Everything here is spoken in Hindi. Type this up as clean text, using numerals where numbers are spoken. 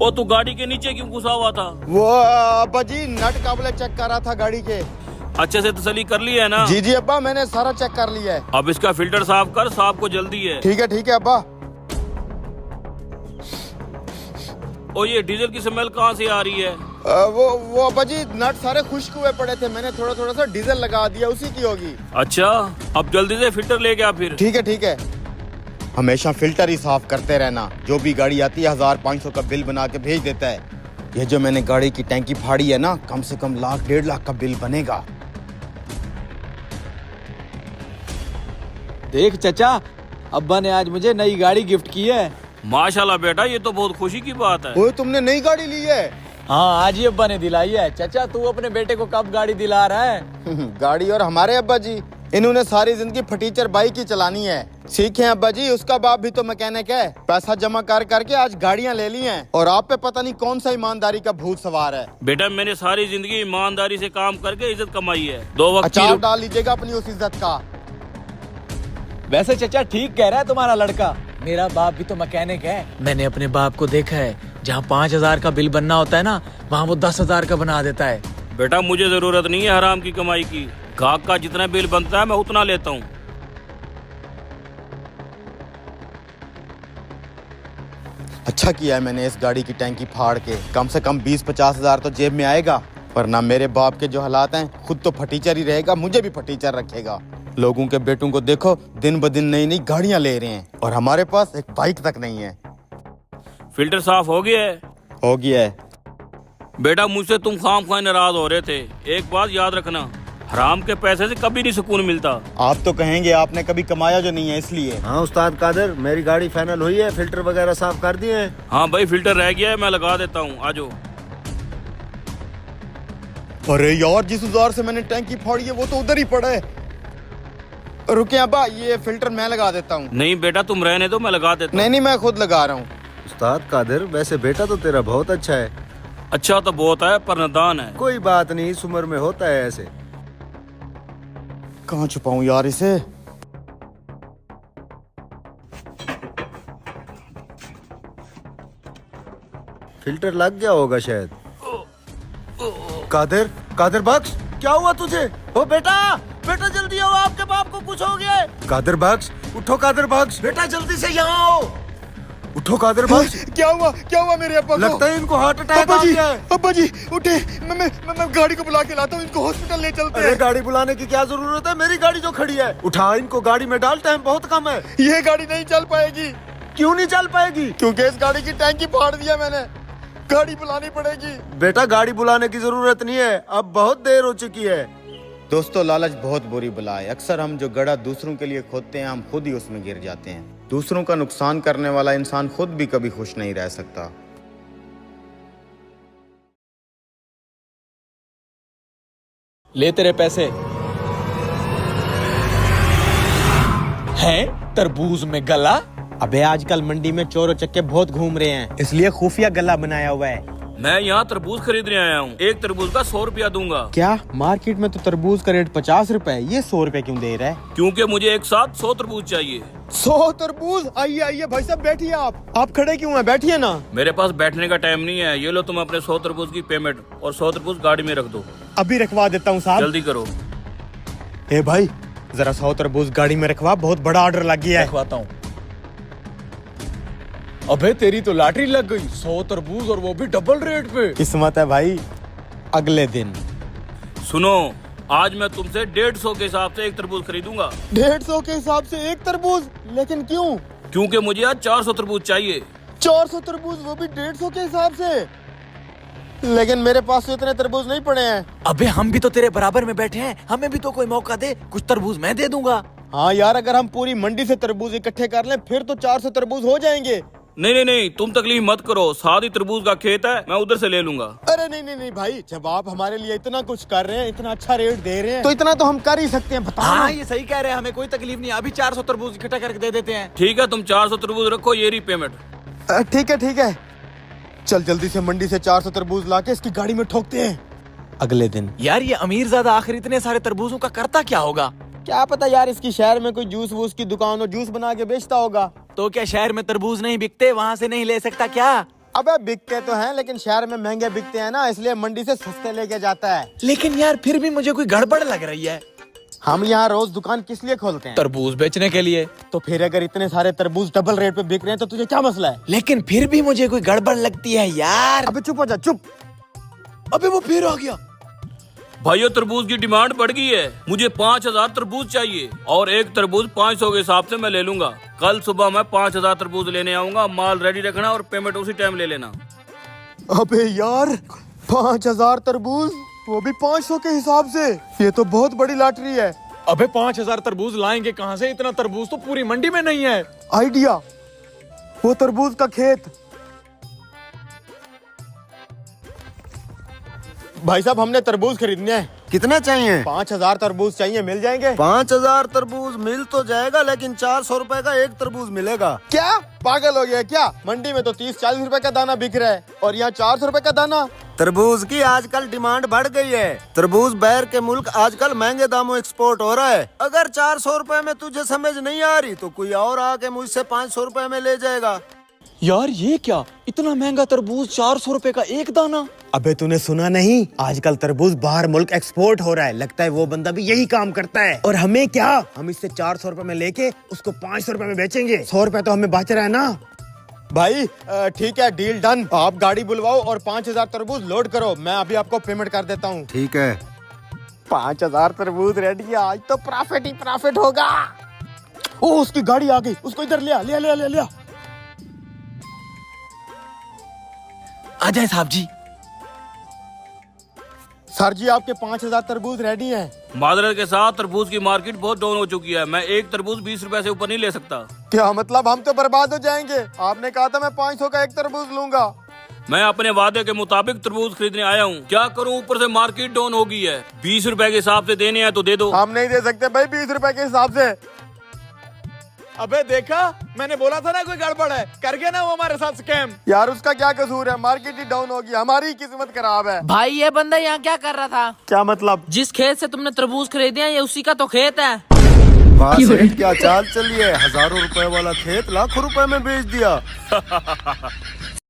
वो तू गाड़ी के नीचे क्यों घुसा हुआ था? वो अब्बा जी नट काबले चेक कर रहा था गाड़ी के। अच्छे से तसल्ली कर ली है ना? जी जी अब्बा, मैंने सारा चेक कर लिया है। अब इसका फिल्टर साफ कर, साहब को जल्दी है। ठीक है अब्बा। और ये डीजल की स्मेल कहाँ से आ रही है? वो अब्बा जी नट सारे खुश्क हुए पड़े थे, मैंने थोड़ा सा डीजल लगा दिया, उसी की होगी। अच्छा, अब जल्दी से फिल्टर लेके आ फिर। ठीक है। हमेशा फिल्टर ही साफ करते रहना। जो भी गाड़ी आती है 1500 का बिल बना के भेज देता है। ये जो मैंने गाड़ी की टैंकी फाड़ी है ना, कम से कम 1 1.5 लाख का बिल बनेगा। देख चचा, अब्बा ने आज मुझे नई गाड़ी गिफ्ट की है। माशाल्लाह बेटा, ये तो बहुत खुशी की बात है। ओए तुमने नई गाड़ी ली है? हाँ, आज ही अब्बा ने दिलाई है। चचा, तू अपने बेटे को कब गाड़ी दिला रहा है? गाड़ी और हमारे अब्बा जी, इन्होंने सारी जिंदगी फटीचर बाइक ही चलानी है। सीखे अब्बा जी, उसका बाप भी तो मैकेनिक है। पैसा जमा कर करके आज गाड़ियाँ ले ली हैं और आप पे पता नहीं कौन सा ईमानदारी का भूत सवार है। बेटा, मैंने सारी जिंदगी ईमानदारी से काम करके इज्जत कमाई है। 2 वक्त की अचार डाल लीजिएगा अपनी उस इज्जत का। वैसे चचा ठीक कह रहा है तुम्हारा लड़का। मेरा बाप भी तो मैकेनिक है। मैंने अपने बाप को देखा है, जहाँ 5000 का बिल बनना होता है ना, वहाँ वो 10,000 का बना देता है। बेटा, मुझे जरूरत नहीं है हराम की कमाई की। गाहक का जितना बिल बनता है मैं उतना लेता हूँ। अच्छा किया है मैंने इस गाड़ी की टैंकी फाड़ के। कम से कम 20-50 हजार तो जेब में आएगा। वरना मेरे बाप के जो हालात हैं, खुद तो फटीचर ही रहेगा, मुझे भी फटीचर रखेगा। लोगों के बेटों को देखो, दिन ब दिन नई नई गाड़ियां ले रहे हैं और हमारे पास एक बाइक तक नहीं है। फिल्टर साफ हो गया है? हो गया है। बेटा, मुझसे तुम खामखा नाराज हो रहे थे। एक बात याद रखना, हराम के पैसे से कभी नहीं सुकून मिलता। आप तो कहेंगे आपने कभी कमाया जो नहीं है, इसलिए। हाँ उस्ताद कादर, मेरी गाड़ी फाइनल हुई है, फिल्टर वगैरह साफ कर दिए हैं। हाँ भाई, फिल्टर रह गया है, मैं लगा देता हूँ, आ जाओ। अरे यार, जिस औजार से मैंने टैंकी फाड़ी है वो तो उधर ही पड़ा है। रुके अब्बा, ये फिल्टर मैं लगा देता हूँ। नहीं बेटा, तुम रहने दो, मैं लगा देता हूँ। नहीं, मैं खुद लगा रहा हूँ। उस्ताद कादर, वैसे बेटा तो तेरा बहुत अच्छा है। अच्छा तो बहुत है, पर नादान है। कोई बात नहीं, इस उम्र में होता है ऐसे। कहाँ छुपाऊं यार इसे? फिल्टर लग गया होगा शायद। कादर बख्श, क्या हुआ तुझे? ओ बेटा जल्दी आओ, आपके बाप को कुछ हो गया है। कादर बख्श, उठो कादर बख्श, बेटा जल्दी से यहाँ आओ। उठो कादर बख्श। क्या हुआ मेरे अब्बा को? लगता है इनको हार्ट अटैक आ गया है। अब्बा जी उठे, मैं गाड़ी को बुला के लाता हूँ, इनको हॉस्पिटल ले चलते हैं। अरे गाड़ी बुलाने की क्या जरूरत है, मेरी गाड़ी जो खड़ी है। उठा इनको गाड़ी में डाल, टाइम बहुत कम है। ये गाड़ी नहीं चल पाएगी। क्यों नहीं चल पाएगी? क्योंकि इस गाड़ी की टैंकी फाड़ दिया मैंने। गाड़ी बुलानी पड़ेगी। बेटा गाड़ी बुलाने की जरूरत नहीं है, अब बहुत देर हो चुकी है। दोस्तों, लालच बहुत बुरी बला है। अक्सर हम जो गड्ढा दूसरों के लिए खोदते हैं, हम खुद ही उसमें गिर जाते हैं। दूसरों का नुकसान करने वाला इंसान खुद भी कभी खुश नहीं रह सकता। ले तेरे पैसे। हैं? तरबूज में गला? अबे आजकल मंडी में चोर चक्के बहुत घूम रहे हैं, इसलिए खुफिया गला बनाया हुआ है। मैं यहाँ तरबूज खरीदने आया हूँ। एक तरबूज का 100 रुपया दूंगा। क्या मार्केट में तो तरबूज का रेट 50 रुपए है, ये 100 रुपए क्यों दे रहा है? क्योंकि मुझे एक साथ 100 तरबूज चाहिए। 100 तरबूज? आइए भाई साहब, बैठिए। आप खड़े क्यों हैं? बैठिए ना। मेरे पास बैठने का टाइम नहीं है। ये लो तुम अपने 100 तरबूज की पेमेंट, और 100 तरबूज गाड़ी में रख दो। अभी रखवा देता हूँ साहब। जल्दी करो। ए भाई, जरा 100 तरबूज गाड़ी में रखवा, बहुत बड़ा ऑर्डर लग गया है। रखवाता हूँ। अबे तेरी तो लॉटरी लग गई, 100 तरबूज और वो भी डबल रेट पे। किस्मत है भाई। अगले दिन। सुनो, आज मैं तुमसे 150 के हिसाब से एक तरबूज खरीदूंगा। 150 के हिसाब से एक तरबूज? लेकिन क्यों? क्योंकि मुझे आज 400 तरबूज चाहिए। 400 तरबूज, वो भी 150 के हिसाब से? लेकिन मेरे पास तो इतने तरबूज नहीं पड़े हैं। अबे हम भी तो तेरे बराबर में बैठे हैं, हमें भी तो कोई मौका दे, कुछ तरबूज मैं दे दूंगा। हाँ यार, अगर हम पूरी मंडी से तरबूज इकट्ठे कर लें फिर तो 400 तरबूज हो जाएंगे। नहीं, तुम तकलीफ मत करो, साथ ही तरबूज का खेत है, मैं उधर से ले लूंगा। अरे नहीं भाई, जब आप हमारे लिए इतना कुछ कर रहे हैं, इतना अच्छा रेट दे रहे हैं, तो इतना तो हम कर ही सकते हैं। बताओ। हाँ ये सही कह रहे हैं, हमें कोई तकलीफ नहीं, अभी 400 तरबूज इकट्ठा करके दे देते हैं। ठीक है, तुम 400 तरबूज रखो, ये रही पेमेंट। ठीक है। चल जल्दी से मंडी से 400 तरबूज लाके इसकी गाड़ी में ठोकते हैं। अगले दिन। यार ये अमीरजादा आखिर इतने सारे तरबूजों का करता क्या होगा? क्या पता यार, इसकी शहर में कोई जूस वूस की दुकान हो, जूस बना के बेचता होगा। तो क्या शहर में तरबूज नहीं बिकते, वहाँ से नहीं ले सकता क्या? अबे बिकते तो हैं लेकिन शहर में महंगे बिकते हैं ना, इसलिए मंडी से सस्ते लेके जाता है। लेकिन यार फिर भी मुझे कोई गड़बड़ लग रही है। हम यहाँ रोज दुकान किस लिए खोलते हैं? तरबूज बेचने के लिए। तो फिर अगर इतने सारे तरबूज डबल रेट पे बिक रहे हैं तो तुझे क्या मसला है? लेकिन फिर भी मुझे कोई गड़बड़ लगती है यार। अबे चुप हो जा, चुप। अबे वो फिर आ गया। भाइयों तरबूज की डिमांड बढ़ गई है, मुझे 5000 तरबूज चाहिए और एक तरबूज 500 के हिसाब से मैं ले लूंगा। कल सुबह मैं 5000 तरबूज लेने आऊंगा, माल रेडी रखना और पेमेंट उसी टाइम ले लेना। अबे यार 5000 तरबूज, वो भी 500 के हिसाब से, ये तो बहुत बड़ी लॉटरी है। अबे 5000 तरबूज लाएंगे कहाँ से? इतना तरबूज तो पूरी मंडी में नहीं है। आइडिया, वो तरबूज का खेत। भाई साहब हमने तरबूज खरीदने हैं। कितना चाहिए? 5000 तरबूज चाहिए, मिल जाएंगे? 5000 तरबूज मिल तो जाएगा, लेकिन 400 रुपए का एक तरबूज मिलेगा। क्या पागल हो गया क्या? मंडी में तो 30-40 रुपए का दाना बिक रहा है और यहाँ 400 रुपए का दाना। तरबूज की आजकल डिमांड बढ़ गई है। तरबूज बाहर के मुल्क आजकल महंगे दामों एक्सपोर्ट हो रहा है। अगर 400 रुपए में तुझे समझ नहीं आ रही तो कोई और आके मुझसे 500 रुपए में ले जाएगा। यार ये क्या, इतना महंगा तरबूज 400 रुपए का एक दाना? अबे तूने सुना नहीं, आजकल तरबूज बाहर मुल्क एक्सपोर्ट हो रहा है। लगता है वो बंदा भी यही काम करता है। और हमें क्या, हम इससे 400 रुपए में लेके उसको 500 रुपए में बेचेंगे। 100 रुपए तो हमें बच रहा है ना। भाई ठीक है, डील डन। आप गाड़ी बुलवाओ और 5000 तरबूज लोड करो, मैं अभी आपको पेमेंट कर देता हूँ। ठीक है। 5000 तरबूज रेडी है, आज तो प्रॉफिट ही प्रॉफिट होगा। ओ उसकी गाड़ी आ गई, उसको इधर लिया लिया लिया लिया लिया। आ जाए साहब जी। सर जी आपके 5000 तरबूज रेडी हैं। माजरत के साथ तरबूज की मार्केट बहुत डाउन हो चुकी है, मैं एक तरबूज 20 रुपए से ऊपर नहीं ले सकता। क्या मतलब? हम तो बर्बाद हो जाएंगे। आपने कहा था मैं 500 का एक तरबूज लूंगा। मैं अपने वादे के मुताबिक तरबूज खरीदने आया हूँ, क्या करूँ, ऊपर से मार्केट डाउन हो गई है। 20 रुपए के हिसाब से देने हैं तो दे दो। हम नहीं दे सकते भाई 20 रुपए के हिसाब से। अबे देखा, मैंने बोला था ना कोई गड़बड़ है। कर गया ना वो हमारे साथ स्कैम। यार उसका क्या कसूर है, मार्केट ही डाउन होगी, हमारी किस्मत खराब है। भाई ये बंदा यहाँ क्या कर रहा था? क्या मतलब? जिस खेत से तुमने तरबूज खरीदे हैं ये उसी का तो खेत है। वहाँ से क्या चाल चली है? हजारों रुपए वाला खेत लाखों रुपए में बेच दिया।